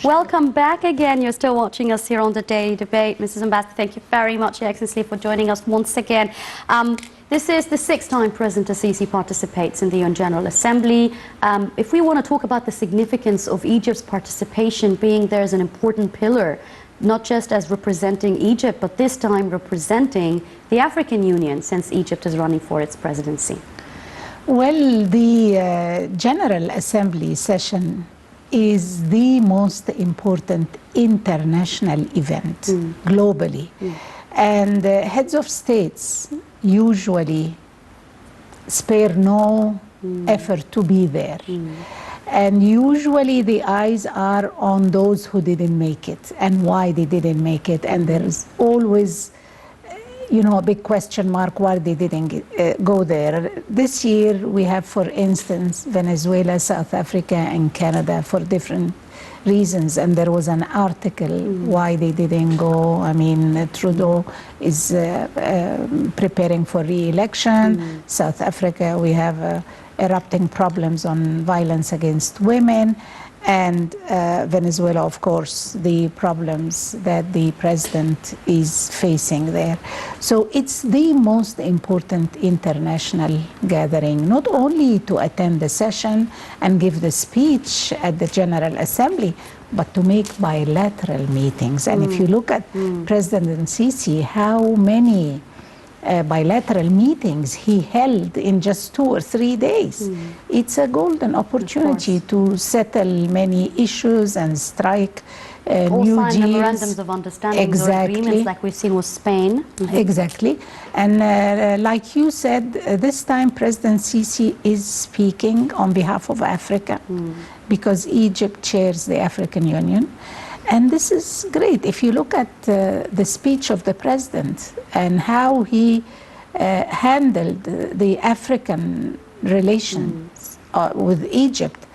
Welcome back again. You're still watching us here on the Daily Debate. Mrs. Ambassador, thank you very much, Your Excellency, for joining us once again. This is the 6th time President Sisi participates in the UN General Assembly. If we want to talk about the significance of Egypt's participation, being there as an important pillar, not just as representing Egypt, but this time representing the African Union, since Egypt is running for its presidency. Well, the General Assembly session is the most important international event globally. And heads of states usually spare no effort to be there. And usually the eyes are on those who didn't make it and why they didn't make it. And there's always, you know, a big question mark why they didn't go there. This year we have, for instance, Venezuela, South Africa, and Canada for different reasons. And there was an article why they didn't go. I mean, Trudeau is preparing for re-election. South Africa, we have erupting problems on violence against women. And Venezuela, of course, the problems that the president is facing there. So it's the most important international gathering, not only to attend the session and give the speech at the General Assembly, but to make bilateral meetings. And if you look at President Sisi, how many bilateral meetings he held in just 2 or 3 days. It's a golden opportunity to settle many issues and strike new deals. Memorandums of understanding or agreements like we've seen with Spain. Exactly. And like you said, this time President Sisi is speaking on behalf of Africa because Egypt chairs the African Union. And this is great. If you look at the speech of the president and how he handled the African relations with Egypt,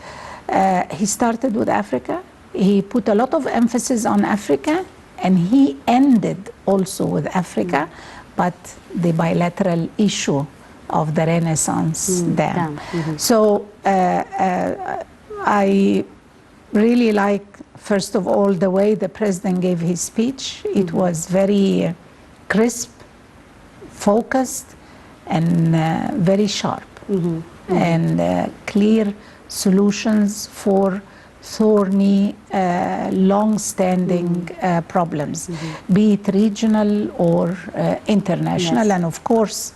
he started with Africa. He put a lot of emphasis on Africa, and he ended also with Africa, but the bilateral issue of the Renaissance Dam. So I really like, first of all, the way the president gave his speech. It was very crisp, focused, and very sharp, and clear solutions for thorny, long-standing problems, be it regional or international. And of course,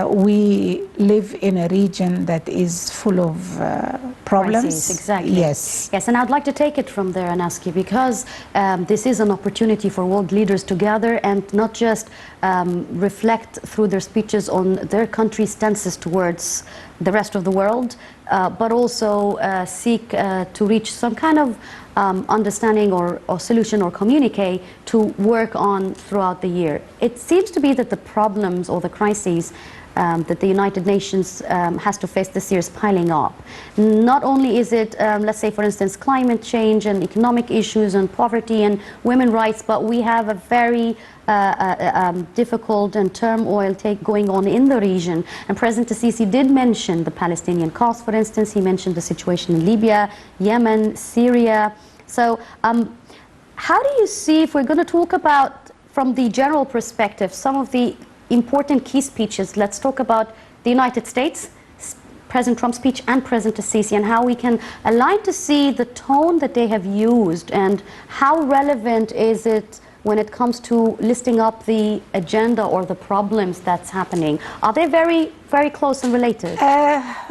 we live in a region that is full of problems. Crises, exactly. Yes. Yes, and I'd like to take it from there and ask you, because this is an opportunity for world leaders to gather and not just reflect through their speeches on their country's stances towards the rest of the world, but also seek to reach some kind of understanding or solution or communique to work on throughout the year. It seems to be that the problems or the crises that the United Nations has to face this year is piling up. Not only is it, let's say, for instance, climate change and economic issues and poverty and women's rights, but we have a very difficult and turmoil going on in the region. And President Sisi did mention the Palestinian cause, for instance. He mentioned the situation in Libya, Yemen, Syria. So how do you see, if we're going to talk about, from the general perspective, some of the important key speeches? Let's talk about the United States, President Trump's speech, and President Sisi, and how we can align to see the tone that they have used, and how relevant is it when it comes to listing up the agenda or the problems that's happening. Are they very, very close and related?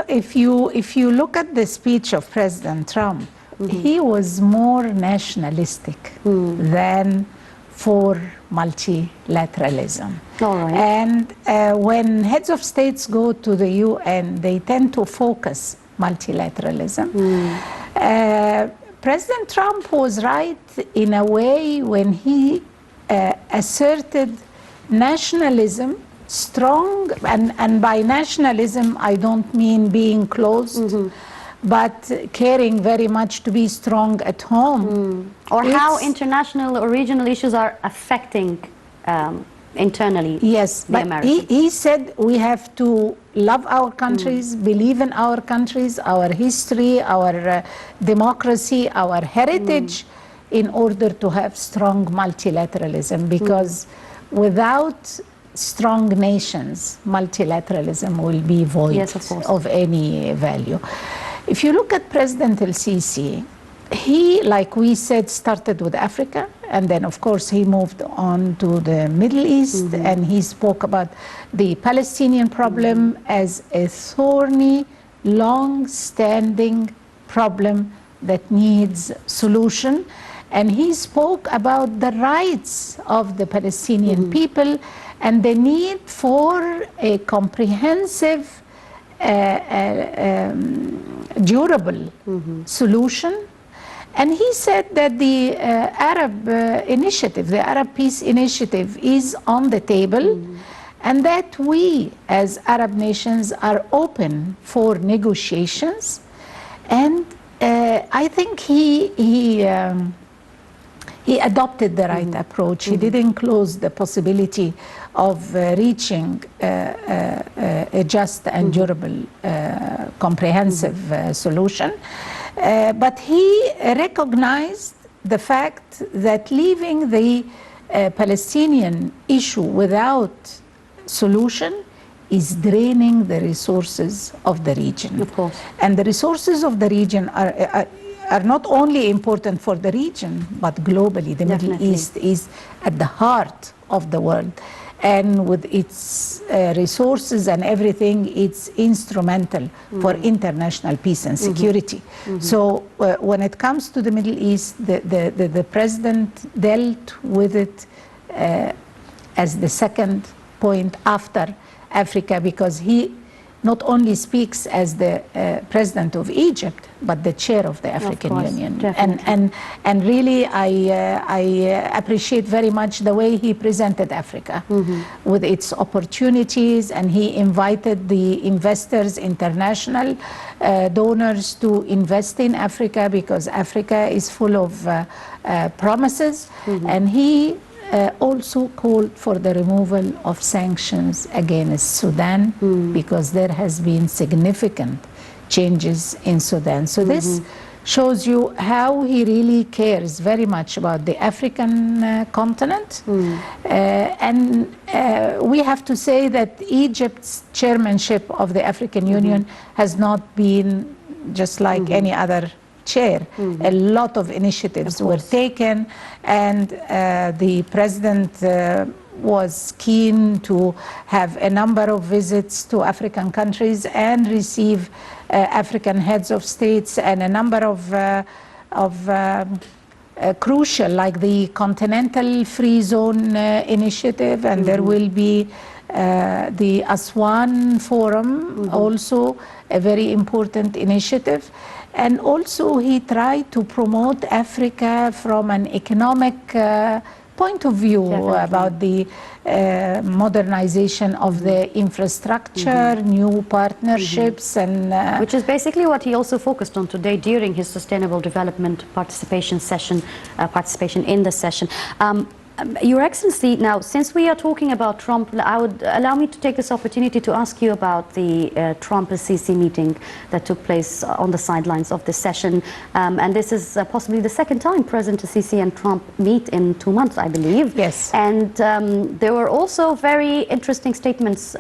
If you look at the speech of President Trump, he was more nationalistic than for multilateralism. All right. And when heads of states go to the UN, they tend to focus multilateralism. President Trump was right in a way when he asserted nationalism strong, and by nationalism I don't mean being closed, but caring very much to be strong at home. Or how international or regional issues are affecting internally yes, the but Americans. he said we have to love our countries, believe in our countries, our history, our democracy, our heritage, in order to have strong multilateralism, because without strong nations, multilateralism will be void Yes, of course. of any value. If you look at President el-Sisi, he, like we said, started with Africa, and then of course he moved on to the Middle East, and he spoke about the Palestinian problem as a thorny, long-standing problem that needs solution. And he spoke about the rights of the Palestinian people and the need for a comprehensive, durable solution. And he said that the Arab initiative, the Arab Peace Initiative, is on the table, and that we as Arab nations are open for negotiations. And I think he adopted the right approach. He didn't close the possibility of reaching a just and durable, comprehensive solution. But he recognized the fact that leaving the Palestinian issue without solution is draining the resources of the region. Of course. And the resources of the region are not only important for the region, but globally. The Middle East is at the heart of the world. And with its resources and everything, it's instrumental for international peace and security. So when it comes to the Middle East, the president dealt with it as the second point after Africa, because he not only speaks as the president of Egypt, but the chair of the African Union. And really, I appreciate very much the way he presented Africa with its opportunities, and he invited the investors, international donors, to invest in Africa, because Africa is full of promises. And he also called for the removal of sanctions against Sudan, because there has been significant changes in Sudan. So this shows you how he really cares very much about the African continent. And we have to say that Egypt's chairmanship of the African Union has not been just like any other chair. A lot of initiatives were taken, and the president was keen to have a number of visits to African countries and receive African heads of states, and a number of crucial, like the Continental Free Zone Initiative, and there will be the Aswan Forum, also a very important initiative. And also he tried to promote Africa from an economic point of view about the modernization of the infrastructure, new partnerships, and which is basically what he also focused on today during his Sustainable Development participation in the session. Your Excellency, now, since we are talking about Trump, I would allow me to take this opportunity to ask you about the Trump-Sisi meeting that took place on the sidelines of this session. And this is possibly the second time President Sisi and Trump meet in 2 months, I believe. Yes. And there were also very interesting statements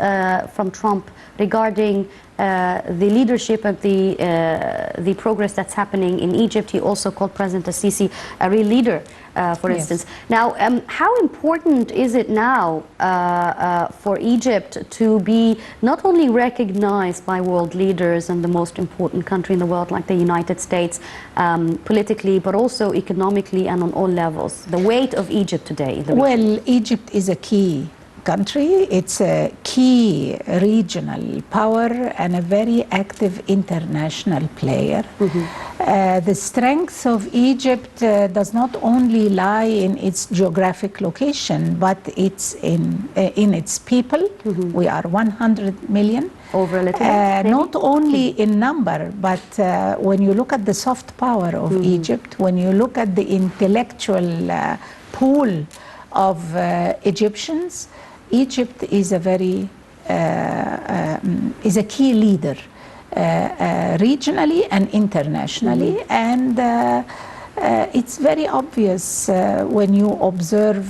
from Trump regarding the leadership and the progress that's happening in Egypt. He also called President Sisi a real leader, for instance. Now, how important is it now for Egypt to be not only recognized by world leaders and the most important country in the world like the United States, politically, but also economically and on all levels? The weight of Egypt today in the region. Well, Egypt is a key country. It's a key regional power and a very active international player. The strength of Egypt does not only lie in its geographic location, but it's in its people. We are 100 million. Over a little bit, not only in number, but when you look at the soft power of Egypt, when you look at the intellectual pool of Egyptians, Egypt is a very is a key leader regionally and internationally, and it's very obvious when you observe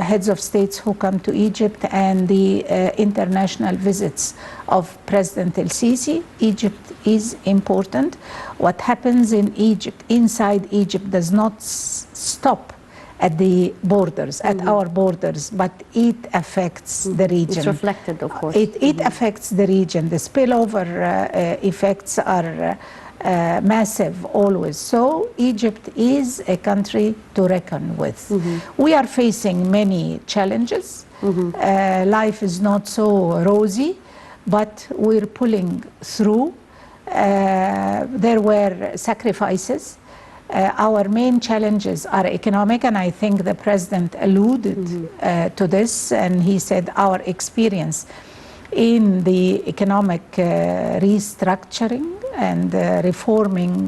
heads of states who come to Egypt and the international visits of President El-Sisi. Egypt is important. What happens in Egypt, inside Egypt, does not stop at the borders, at our borders, but it affects the region. It's reflected, of course. It affects the region. The spillover effects are massive always. So Egypt is a country to reckon with. We are facing many challenges. Life is not so rosy, but we're pulling through. There were sacrifices. Our main challenges are economic, and I think the president alluded to this, and he said our experience in the economic restructuring and reforming,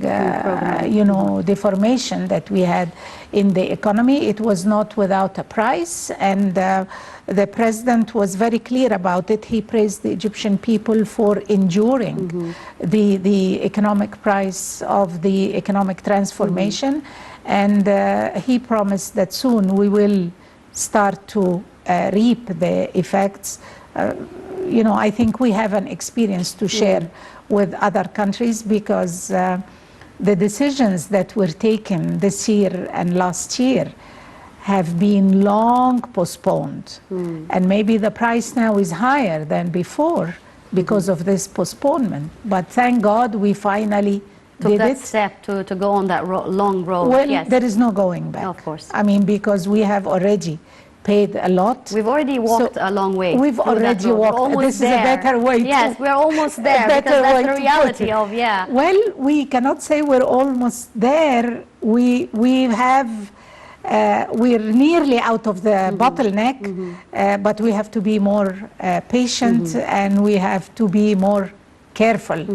deformation that we had in the economy, it was not without a price, and the president was very clear about it. He praised the Egyptian people for enduring the economic price of the economic transformation, and he promised that soon we will start to reap the effects. I think we have an experience to share with other countries, because the decisions that were taken this year and last year have been long postponed. And maybe the price now is higher than before because of this postponement. But thank God we finally took that step to go on that long road. Well, yes. There is no going back. Of course. I mean, because we have already paid a lot. We've already walked a long way. We've already walked. This is a better way. Yes, we're almost there, because that's the reality of, Well, we cannot say we're almost there. We have, we're nearly out of the bottleneck, but we have to be more patient, and we have to be more careful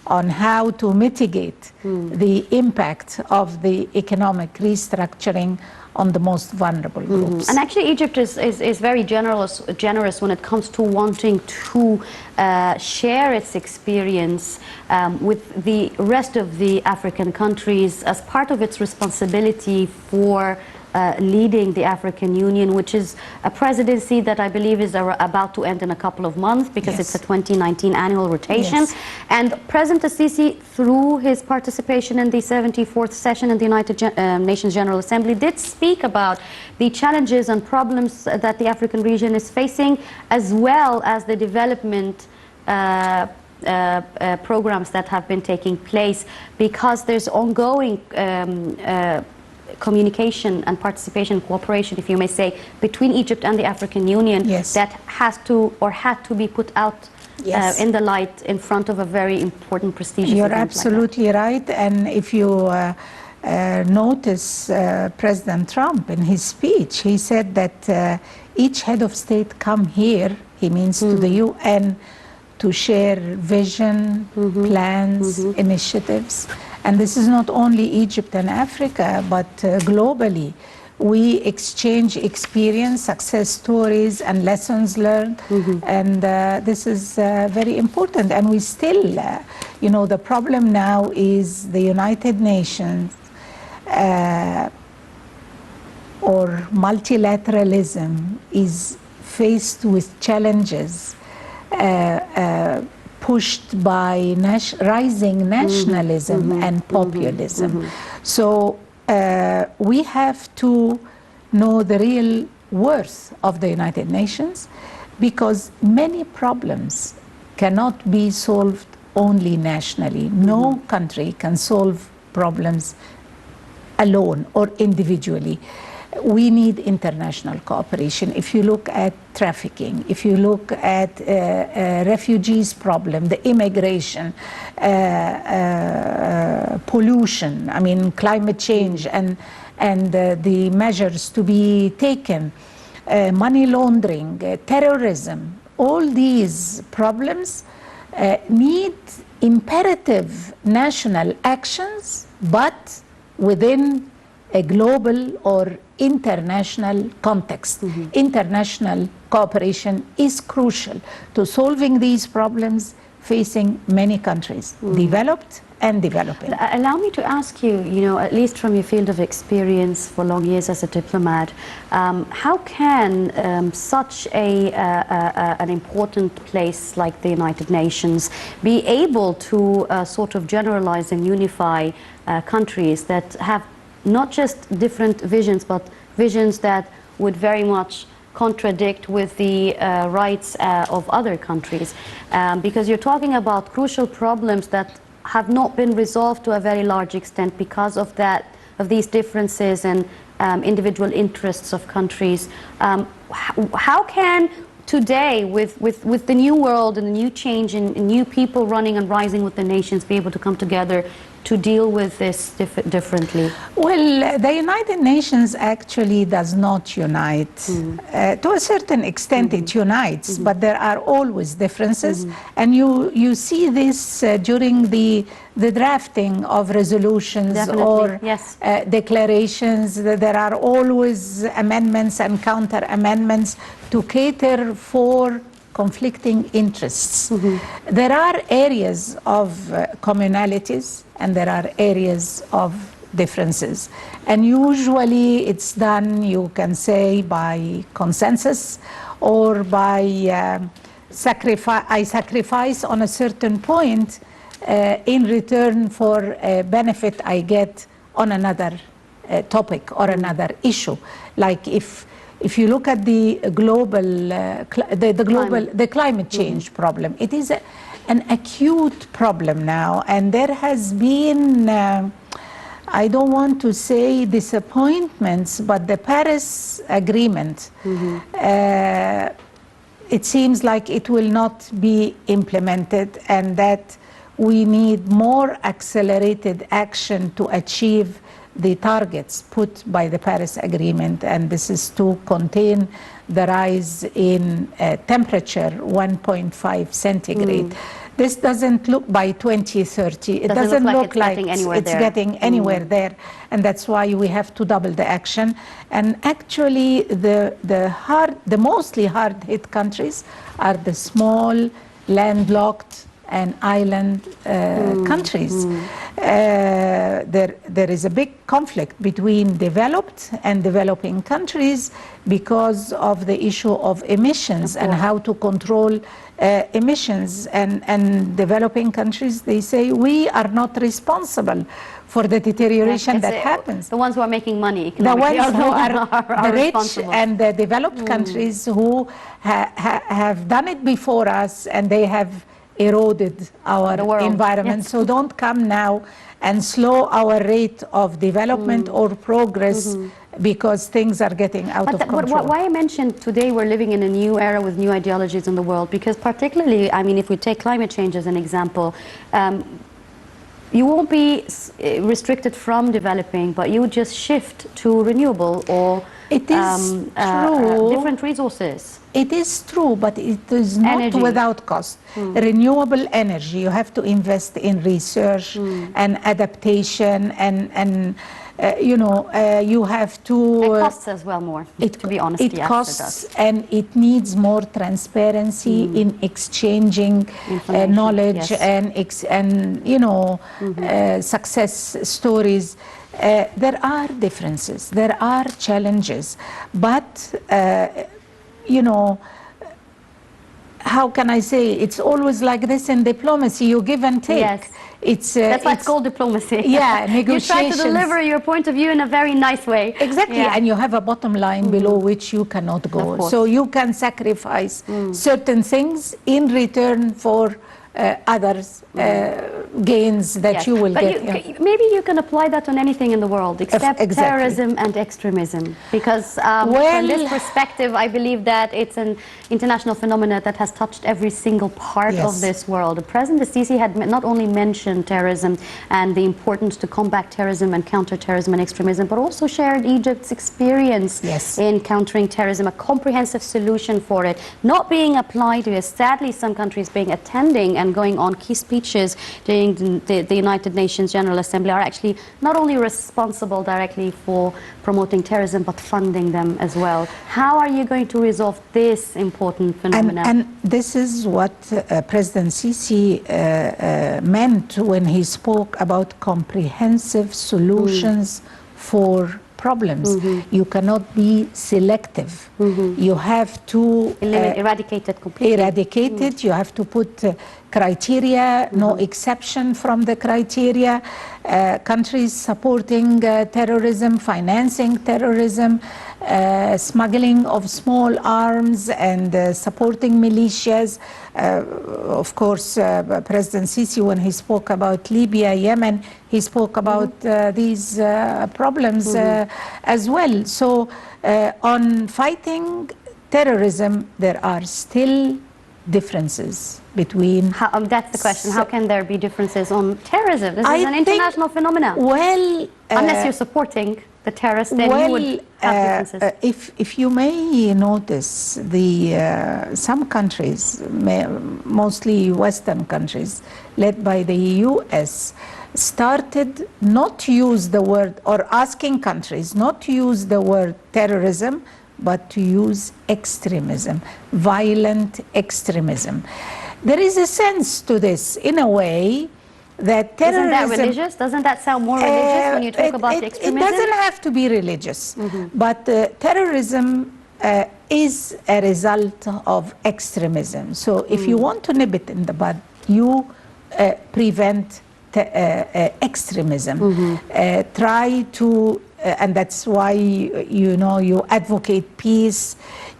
on how to mitigate the impact of the economic restructuring on the most vulnerable groups. And actually Egypt is very generous when it comes to wanting to share its experience with the rest of the African countries as part of its responsibility for leading the African Union, which is a presidency that I believe is about to end in a couple of months, because it's a 2019 annual rotation. And President El-Sisi, through his participation in the 74th session in the United Nations General Assembly, did speak about the challenges and problems that the African region is facing, as well as the development programs that have been taking place, because there's ongoing communication and participation, cooperation, if you may say, between Egypt and the African Union that has to, or had to be put out in the light in front of a very important, prestigious event. You're absolutely right. And if you notice President Trump in his speech, he said that each head of state come here, he means to the UN, to share vision, plans, initiatives. And this is not only Egypt and Africa, but globally. We exchange experience, success stories, and lessons learned. And this is very important. And we still, the problem now is the United Nations or multilateralism is faced with challenges pushed by rising nationalism and populism. So we have to know the real worth of the United Nations, because many problems cannot be solved only nationally. No country can solve problems alone or individually. We need international cooperation. If you look at trafficking, if you look at refugees problem, the immigration, pollution, I mean climate change, and the measures to be taken, money laundering, terrorism, all these problems need imperative national actions, but within a global or international context. International cooperation is crucial to solving these problems facing many countries, developed and developing. Allow me to ask you, at least from your field of experience for long years as a diplomat, how can such an important place like the United Nations be able to sort of generalize and unify countries that have not just different visions, but visions that would very much contradict with the rights of other countries? Because you're talking about crucial problems that have not been resolved to a very large extent because of these differences and individual interests of countries. How can today, with the new world and the new change and new people running and rising with the nations, be able to come together to deal with this differently? Well, the United Nations actually does not unite. To a certain extent it unites, but there are always differences. And you see this during the drafting of resolutions or declarations. There are always amendments and counter amendments to cater for conflicting interests. There are areas of commonalities and there are areas of differences. And usually it's done, you can say, by consensus or by I sacrifice on a certain point in return for a benefit I get on another topic or another issue. Like if you look at the global, the climate change problem, it is an acute problem now, and there has been, I don't want to say disappointments, but the Paris Agreement, it seems like it will not be implemented, and that we need more accelerated action to achieve the targets put by the Paris Agreement, and this is to contain the rise in temperature 1.5 centigrade. This doesn't look by 2030. It doesn't look like it's getting anywhere there, and that's why we have to double the action. And actually, the mostly hard-hit countries are the small, landlocked and island countries. There is a big conflict between developed and developing countries because of the issue of emissions and how to control emissions. And developing countries, they say, we are not responsible for the deterioration that happens. The ones who are making money. The ones who are the rich and the developed countries who have done it before us, and they have eroded our environment. So don't come now and slow our rate of development or progress because things are getting out of control. But why I mentioned today we're living in a new era with new ideologies in the world, because particularly, I mean, if we take climate change as an example, you won't be restricted from developing, but you would just shift to renewable or different resources. It is true, but it is not without cost. Renewable energy, you have to invest in research and adaptation, and you have to... It costs as well more, to be honest. It costs, and it needs more transparency in exchanging knowledge and success stories. There are differences, there are challenges, but how can I say, it's always like this in diplomacy, you give and take. Yes. That's why it's called diplomacy. Yeah, negotiations. You try to deliver your point of view in a very nice way. Exactly, and you have a bottom line below which you cannot go. So you can sacrifice certain things in return for others gains that you will get. Maybe you can apply that on anything in the world except terrorism and extremism, because from this perspective I believe that it's an international phenomenon that has touched every single part of this world. President Sisi had not only mentioned terrorism and the importance to combat terrorism and counter terrorism and extremism, but also shared Egypt's experience in countering terrorism, a comprehensive solution for it not being applied to, as sadly some countries being attending and going on. Key speeches during the United Nations General Assembly are actually not only responsible directly for promoting terrorism, but funding them as well. How are you going to resolve this important phenomenon? And this is what President Sisi meant when he spoke about comprehensive solutions for problems. You cannot be selective. You have to eradicate it completely. Eradicate it. You have to put criteria, no exception from the criteria. Countries supporting terrorism, financing terrorism, smuggling of small arms and supporting militias. Of course, President Sisi, when he spoke about Libya, Yemen, he spoke about these problems as well. So on fighting terrorism, there are still differences between... that's the question. How can there be differences on terrorism? This is an international phenomenon. Well... unless you're supporting the terrorists, then you would have differences. If you may notice, some countries, mostly Western countries, led by the US, started not to use the word, or asking countries not to use the word terrorism, but to use extremism, violent extremism. There is a sense to this, in a way, that terrorism... Isn't that religious? Doesn't that sound more religious when you talk about extremism? It doesn't have to be religious, but terrorism is a result of extremism. So if you want to nip it in the bud, you prevent extremism. Try to... and that's why, you advocate peace,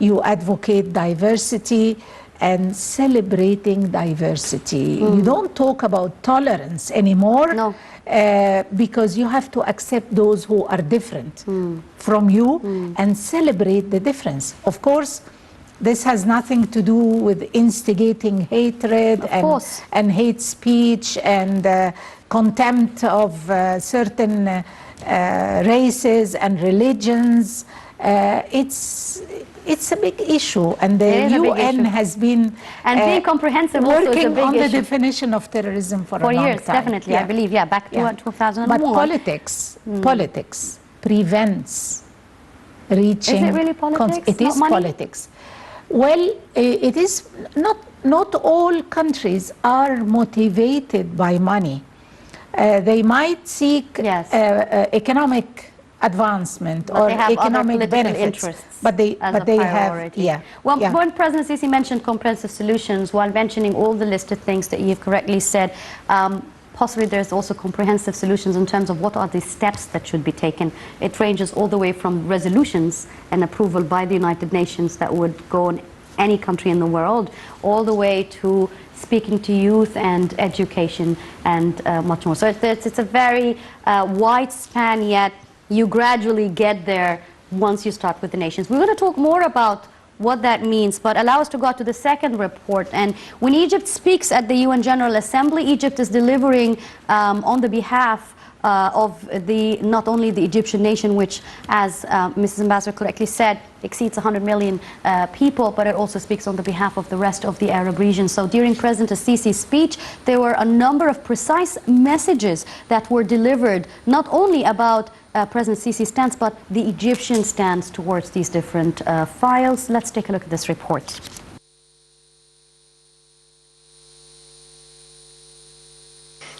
you advocate diversity, and celebrating diversity. You don't talk about tolerance anymore. No. Because you have to accept those who are different from you and celebrate the difference. Of course, this has nothing to do with instigating hatred and hate speech and contempt of certain races and religions. It's a big issue, and the UN has been being comprehensive working on the definition of terrorism for a long years, time. Definitely, I believe, back to 2001. But politics prevents reaching... Is it really politics? It is politics. Well, it is not all countries are motivated by money. They might seek economic advancement or economic benefits, but they have When President Sisi mentioned comprehensive solutions, while mentioning all the listed things that you've correctly said, possibly there's also comprehensive solutions in terms of what are the steps that should be taken. It ranges all the way from resolutions and approval by the United Nations that would go on any country in the world, all the way to speaking to youth and education and much more. So it's a very wide span, yet you gradually get there once you start with the nations. We're going to talk more about what that means, but allow us to go to the second report. And when Egypt speaks at the UN General Assembly, Egypt is delivering on the behalf of not only the Egyptian nation, which, as Mrs. Ambassador correctly said, exceeds 100 million people, but it also speaks on the behalf of the rest of the Arab region. So during President Sisi's speech, there were a number of precise messages that were delivered, not only about President Sisi's stance, but the Egyptian stance towards these different files. Let's take a look at this report.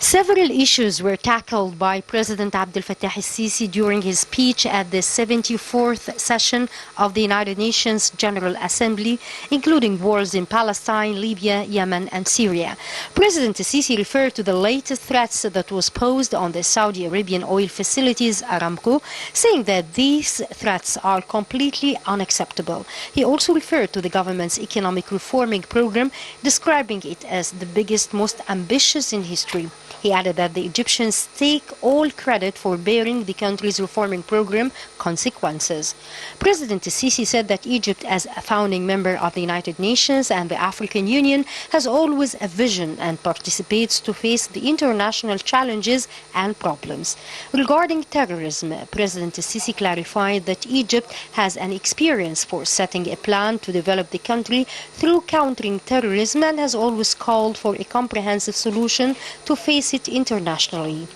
Several issues were tackled by President Abdel Fattah el-Sisi during his speech at the 74th session of the United Nations General Assembly, including wars in Palestine, Libya, Yemen, and Syria. President el-Sisi referred to the latest threats that was posed on the Saudi Arabian oil facilities, Aramco, saying that these threats are completely unacceptable. He also referred to the government's economic reforming program, describing it as the biggest, most ambitious in history. He added that the Egyptians take all credit for bearing the country's reforming program consequences. President Sisi said that Egypt, as a founding member of the United Nations and the African Union, has always a vision and participates to face the international challenges and problems. Regarding terrorism, President Sisi clarified that Egypt has an experience for setting a plan to develop the country through countering terrorism and has always called for a comprehensive solution to face it internationally.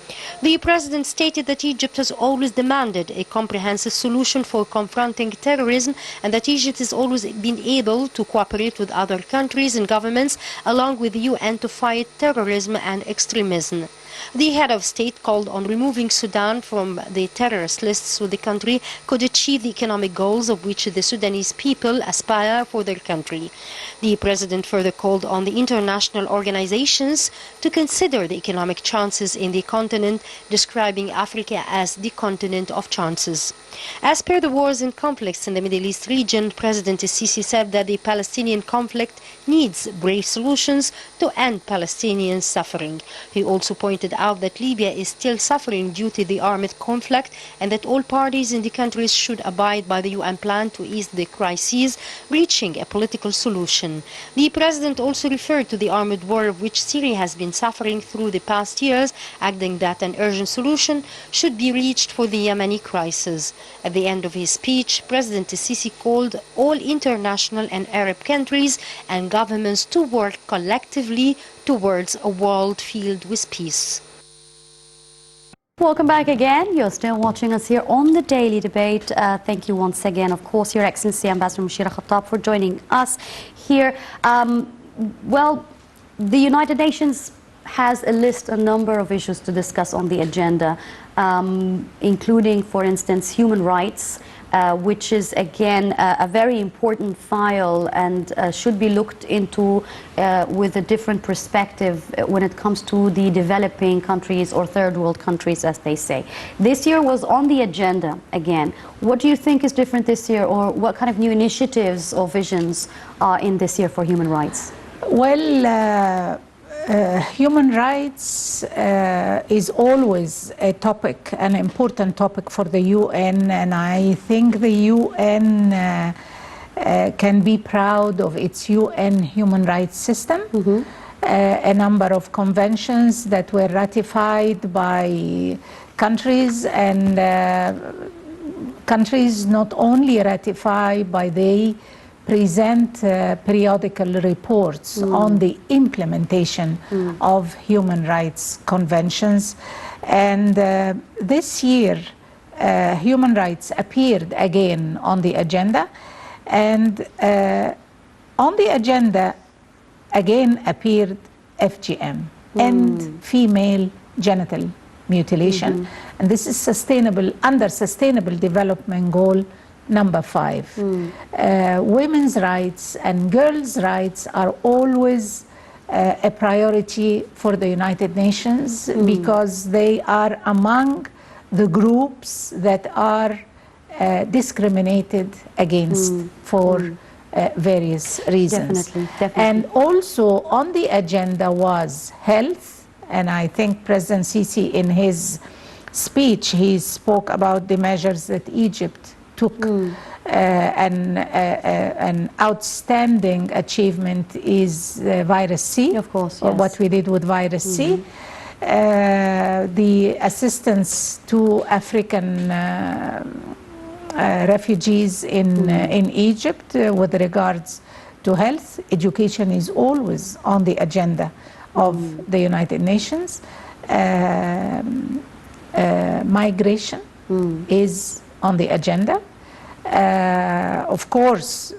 The president stated that Egypt has always demanded a comprehensive solution for confronting terrorism and that Egypt has always been able to cooperate with other countries and governments along with the UN to fight terrorism and extremism. The head of state called on removing Sudan from the terrorist list so the country could achieve the economic goals of which the Sudanese people aspire for their country. The president further called on the international organizations to consider the economic chances in the continent, describing Africa as the continent of chances. As per the wars and conflicts in the Middle East region, President Sisi said that the Palestinian conflict needs brave solutions to end Palestinian suffering. He also pointed out that Libya is still suffering due to the armed conflict and that all parties in the countries should abide by the UN plan to ease the crises, reaching a political solution. The president also referred to the armed war of which Syria has been suffering through the past years, adding that an urgent solution should be reached for the Yemeni crisis. At the end of his speech, President Sisi called all international and Arab countries and governments to work collectively towards a world filled with peace. Welcome back again. You're still watching us here on the Daily Debate. Thank you once again, of course, Your Excellency Ambassador Moushira Khattab, for joining us here. Well, the United Nations has a number of issues to discuss on the agenda, including, for instance, human rights, which is, again, a very important file and should be looked into with a different perspective when it comes to the developing countries or third world countries, as they say. This year was on the agenda again. What do you think is different this year, or what kind of new initiatives or visions are in this year for human rights? Well, human rights is always a topic, an important topic for the UN, and I think the UN can be proud of its UN human rights system. A number of conventions that were ratified by countries, and countries not only ratify, but they present periodical reports on the implementation of human rights conventions. And this year, human rights appeared again on the agenda. And on the agenda again appeared FGM, end female genital mutilation. And this is under Sustainable Development Goal number 5. Women's rights and girls' rights are always a priority for the United Nations because they are among the groups that are discriminated against for various reasons. Definitely. And also on the agenda was health, and I think President Sisi in his speech, he spoke about the measures that Egypt took. An outstanding achievement is virus C, of course, or yes. what we did with virus C. The assistance to African refugees in Egypt with regards to health. Education is always on the agenda of the United Nations. Migration is on the agenda. Of course,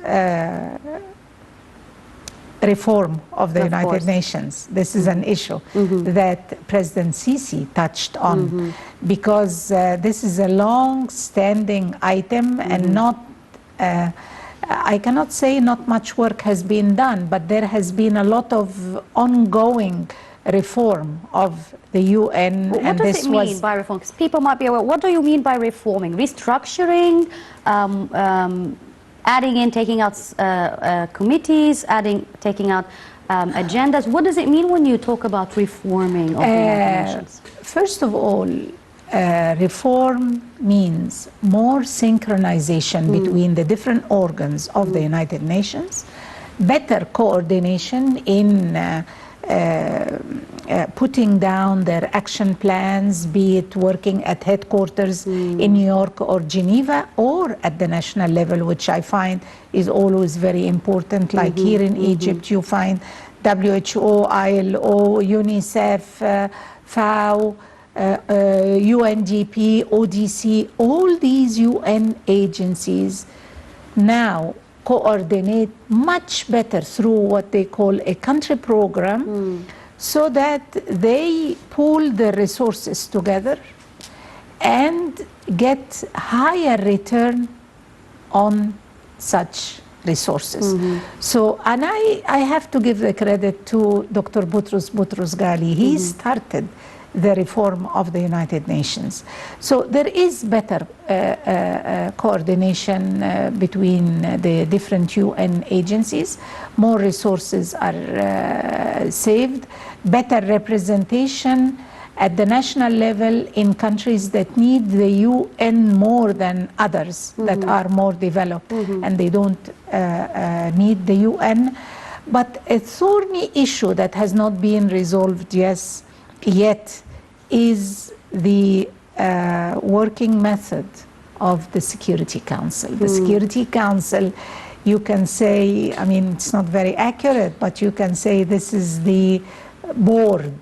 reform of the United Nations. This is an issue that President Sisi touched on because this is a long-standing item and not, I cannot say not much work has been done, but there has been a lot of ongoing reform of the UN. What does it mean by reform? Because people might be aware, what do you mean by reforming? Restructuring, adding in, taking out committees, taking out agendas. What does it mean when you talk about reforming of the United Nations? First of all, reform means more synchronization between the different organs of the United Nations, better coordination in putting down their action plans, be it working at headquarters in New York or Geneva, or at the national level, which I find is always very important. Like here in Egypt, you find WHO, ILO, UNICEF, FAO, UNDP, ODC, all these UN agencies now coordinate much better through what they call a country program, so that they pool the resources together and get higher return on such resources. So, and I have to give the credit to Dr. Boutros Ghali. He started the reform of the United Nations. So there is better coordination between the different UN agencies. More resources are saved, better representation at the national level in countries that need the UN more than others that are more developed and they don't need the UN. But a thorny issue that has not been resolved yet is the working method of the Security Council. The Security Council, you can say, I mean, it's not very accurate, but you can say this is the board,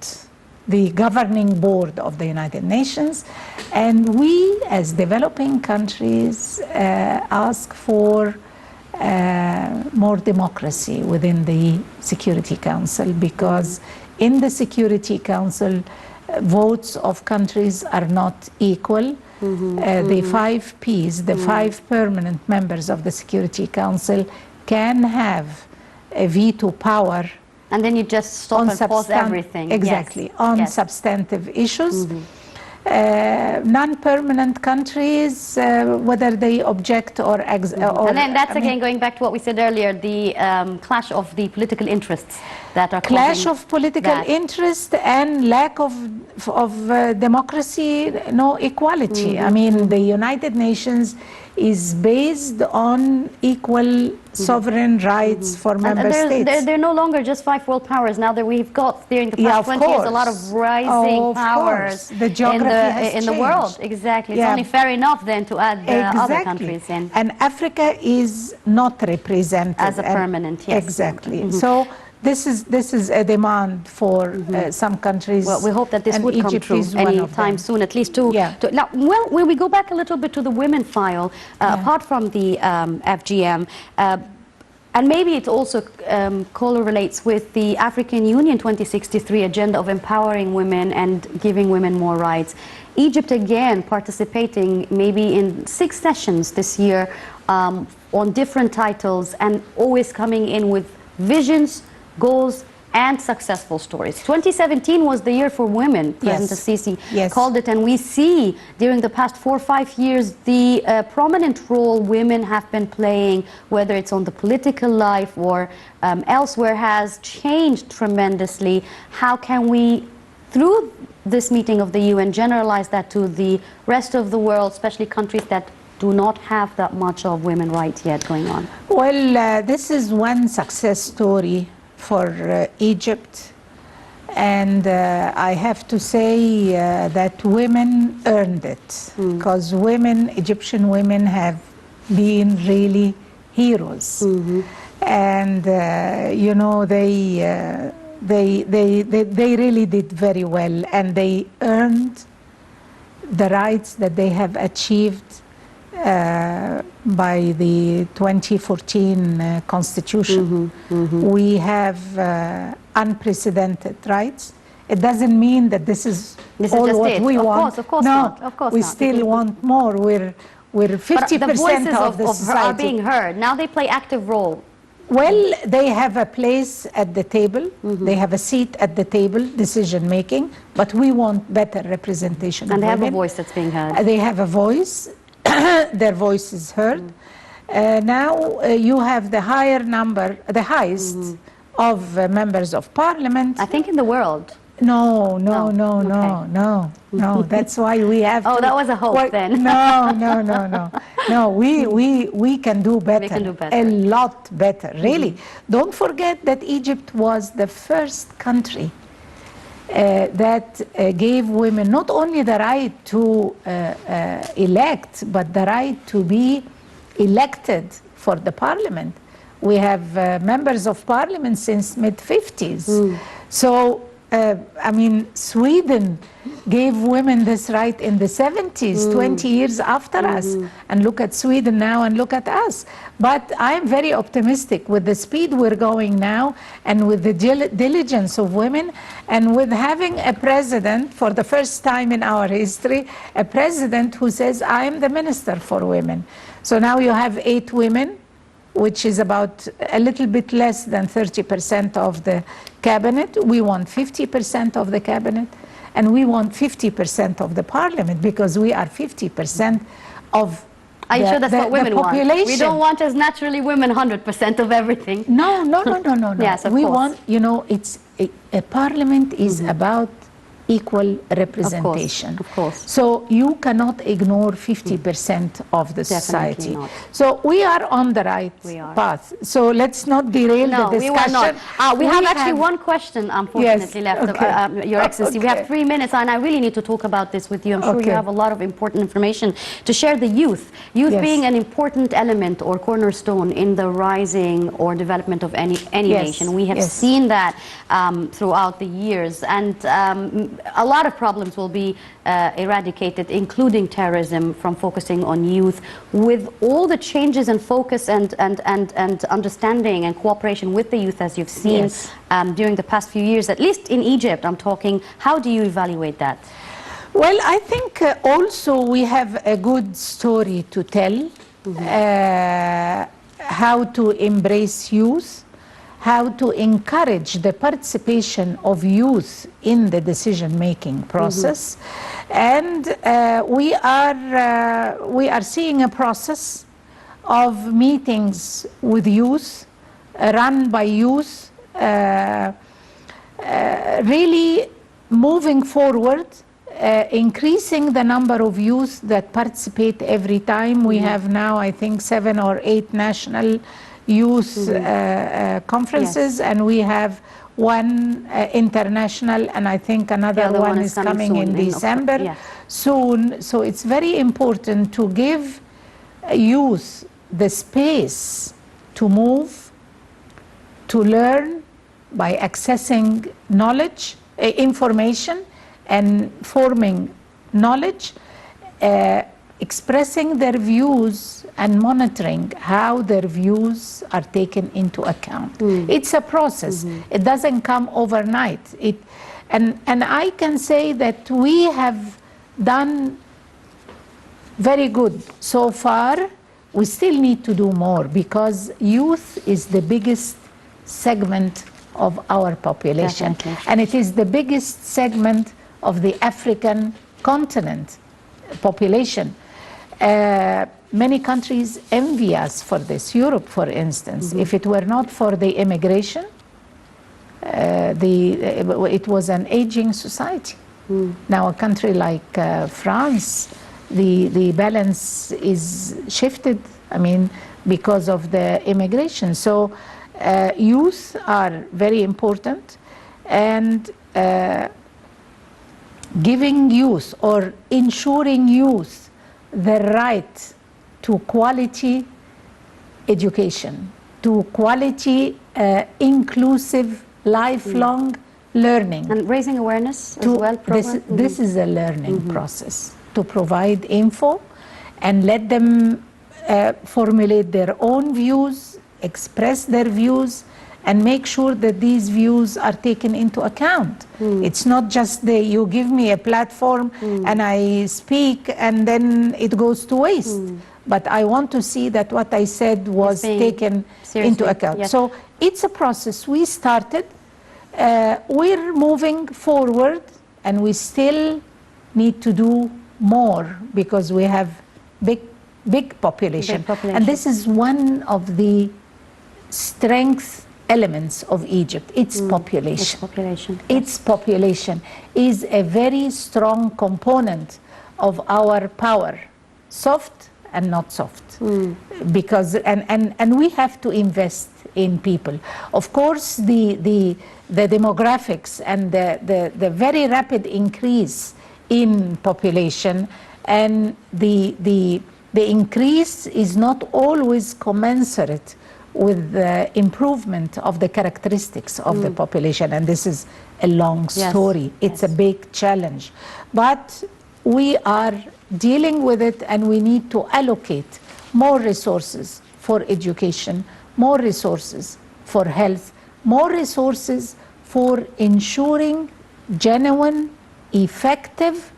the governing board of the United Nations. And we, as developing countries, ask for more democracy within the Security Council, because in the Security Council, votes of countries are not equal. The 5 Ps, the 5 permanent members of the Security Council, can have a veto power. And then you just stop and pause everything. Exactly, on substantive issues. Non-permanent countries, whether they object or... and then that's again going back to what we said earlier, the clash of the political interests that are clash of political interest and lack of democracy, no equality. I mean, the United Nations is based on equal sovereign rights for member states. They're no longer just 5 world powers. Now that we've got there in the past 20 years a lot of rising powers the geography in the world. Exactly. It's only fair enough then to add other countries in. And Africa is not represented as a permanent. Yes. Exactly. So this is a demand for some countries. Well, we hope that this would come true anytime soon, at least now, well, when we go back a little bit to the women file, apart from the FGM, and maybe it also correlates with the African Union 2063 agenda of empowering women and giving women more rights. Egypt again participating maybe in 6 sessions this year on different titles, and always coming in with visions, goals, and successful stories. 2017 was the year for women. President Sisi called it, and we see during the past 4 or 5 years the prominent role women have been playing, whether it's on the political life or elsewhere, has changed tremendously. How can we, through this meeting of the UN, generalize that to the rest of the world, especially countries that do not have that much of women's rights yet going on? Well, this is one success story for Egypt, and I have to say that women earned it, because Egyptian women have been really heroes, and you know, they really did very well, and they earned the rights that they have achieved by the 2014 constitution. We have unprecedented rights. It doesn't mean that this is all what we want. Of course not. Of course we not. Still want more. We're 50% of the society. Are being heard. Now they play active role. Well, they have a place at the table. They have a seat at the table, decision making. But we want better representation. And they have a voice that's being heard. They have a voice. Their voice is heard. Now you have the highest of members of parliament. I think in the world. No. That's why we have Oh, to that was a hope then. No, we can do better. We can do better. A lot better, really. Don't forget that Egypt was the first country that gave women not only the right to elect, but the right to be elected for the parliament. We have members of parliament since mid-50s. So, I mean, Sweden gave women this right in the 70s, 20 years after us. And look at Sweden now and look at us. But I'm very optimistic with the speed we're going now and with the diligence of women and with having a president for the first time in our history, a president who says, I am the minister for women. So now you have 8 women, which is about a little bit less than 30% of the cabinet. We want 50% of the cabinet, and we want 50% of the parliament, because we are 50% of Are you sure that's what women population. want? We don't want as naturally women 100% of everything. No. Yes, of we course. want, you know, it's a parliament is about equal representation. Of course. So you cannot ignore 50% of the society. not. So we are on the right path. So let's not derail the discussion. We will not. We have actually one question, unfortunately, left, Your Excellency. We have 3 minutes, and I really need to talk about this with you. I'm sure you have a lot of important information to share. The youth being an important element or cornerstone in the rising or development of any nation. We have seen that throughout the years, and a lot of problems will be eradicated, including terrorism, from focusing on youth. With all the changes and focus and understanding and cooperation with the youth, as you've seen during the past few years, at least in Egypt, I'm talking, how do you evaluate that? Well, I think also we have a good story to tell, how to embrace youth, how to encourage the participation of youth in the decision-making process. And we are seeing a process of meetings with youth, run by youth, really moving forward, increasing the number of youth that participate every time. We have now, I think, 7 or 8 national youth conferences, and we have one international, and I think another one is coming in December soon. So it's very important to give youth the space to move, to learn by accessing knowledge, information, and forming knowledge, expressing their views and monitoring how their views are taken into account. It's a process. It doesn't come overnight. And I can say that we have done very good so far. We still need to do more, because youth is the biggest segment of our population. And it is the biggest segment of the African continent population. Many countries envy us for this. Europe, for instance, if it were not for the immigration, it was an aging society. Now a country like France, the balance is shifted, I mean, because of the immigration. So youth are very important, and giving youth or ensuring youth the right to quality education, to quality inclusive lifelong learning. And raising awareness as well. This is a learning process, to provide info and let them formulate their own views, express their views, and make sure that these views are taken into account. It's not just you give me a platform and I speak and then it goes to waste. But I want to see that what I said was taken into account. So it's a process. We started, we're moving forward, and we still need to do more, because we have big population. And this is one of the strengths elements of Egypt, its population. Its population. Its population is a very strong component of our power, soft and not soft, because and we have to invest in people. Of course, the demographics and the very rapid increase in population and the increase is not always commensurate with the improvement of the characteristics of the population, and this is a long story. It's a big challenge, but we are dealing with it, and we need to allocate more resources for education, more resources for health, more resources for ensuring genuine, effective,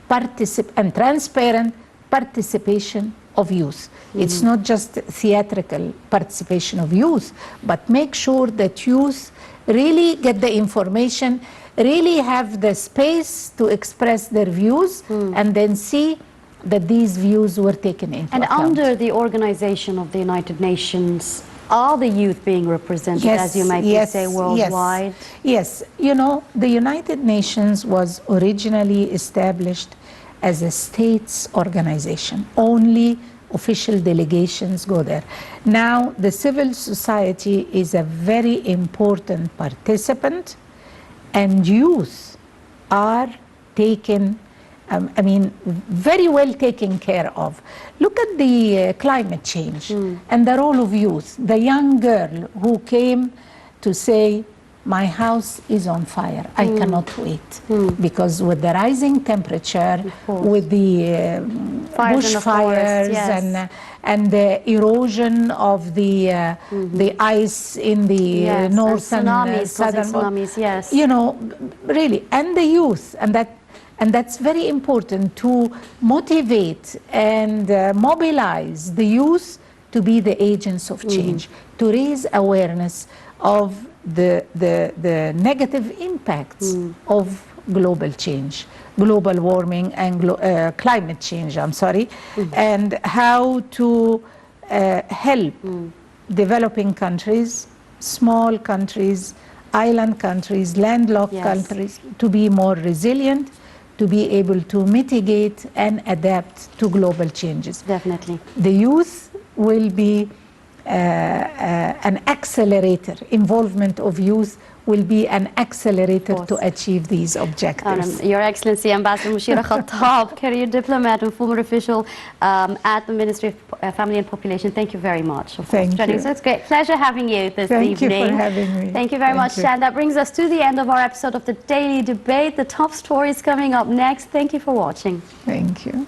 and transparent participation of youth. It's not just theatrical participation of youth, but make sure that youth really get the information, really have the space to express their views, and then see that these views were taken into account. And under the organization of the United Nations, are the youth being represented, as you might say, worldwide? Yes. You know, the United Nations was originally established as a states organization. Only official delegations go there. Now, the civil society is a very important participant, and youth are taken, very well taken care of. Look at the climate change and the role of youth. The young girl who came to say, my house is on fire, I cannot wait. Because with the rising temperature, with the bushfires and the erosion of the ice in the north and southern, tsunamis, you know, really, and the youth, and that's very important to motivate and mobilize the youth to be the agents of change, to raise awareness of the negative impacts of global change, global warming and climate change, and how to help developing countries, small countries, island countries, landlocked countries to be more resilient, to be able to mitigate and adapt to global changes. Definitely. The youth will be an accelerator. Involvement of youth will be an accelerator to achieve these objectives. Your Excellency, Ambassador Moushira Khattab, career diplomat and former official at the Ministry of Family and Population, thank you very much. Thank you. So it's a great pleasure having you this evening. Thank you for having me. Thank you very much. And that brings us to the end of our episode of the Daily Debate. The top stories coming up next. Thank you for watching. Thank you.